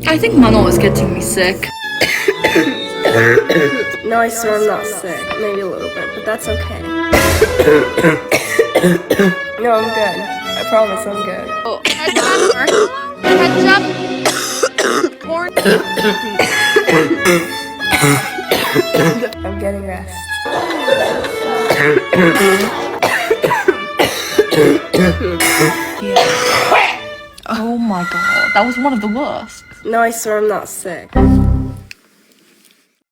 I think Manon is getting me sick. No, I swear I'm not sick. Maybe a little bit, but that's okay. No, I'm good. I promise I'm good. Oh. Ketchup. Corn. I'm getting rest. Oh my god, that was one of the worst. No, I swear I'm not sick.